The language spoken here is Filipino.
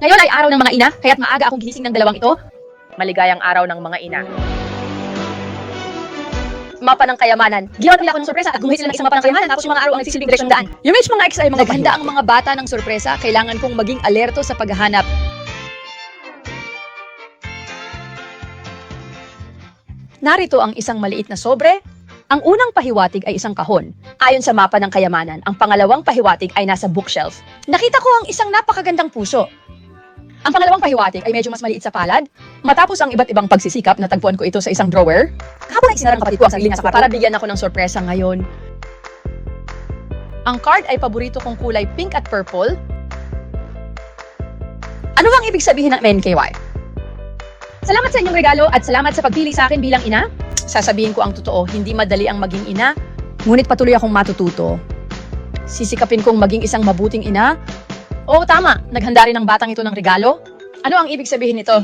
Ngayon ay araw ng mga ina, kaya't maaga akong ginising ng dalawang ito. Maligayang araw ng mga ina. Mapa ng kayamanan. Ginawa nila ako ng sorpresa at gumawa sila ng isang mapa ng kayamanan tapos yung mga araw ang nagsisilbing direksyong daan. Yung mga X ay mga Naghanda ang mga bata ng sorpresa, kailangan kong maging alerto sa paghahanap. Narito ang isang maliit na sobre. Ang unang pahiwatig ay isang kahon. Ayon sa mapa ng kayamanan, ang pangalawang pahiwatig ay nasa bookshelf. Nakita ko ang isang napakagandang puso. Ang pangalawang pahiwatig ay medyo mas maliit sa palad. Matapos ang iba't ibang pagsisikap, natagpuan ko ito sa isang drawer. Kahapon ay sinara ng kapatid ko ang sarili niya sa kwarto para bigyan ako ng sorpresa ngayon. Ang card ay paborito kong kulay pink at purple. Ano ang ibig sabihin ng MKY? Salamat sa inyong regalo at salamat sa pagpili sa akin bilang ina. Sasabihin ko ang totoo, hindi madali ang maging ina, ngunit patuloy akong matututo. Sisikapin kong maging isang mabuting ina. Oo, tama. Naghanda rin ang batang ito ng regalo. Ano ang ibig sabihin nito?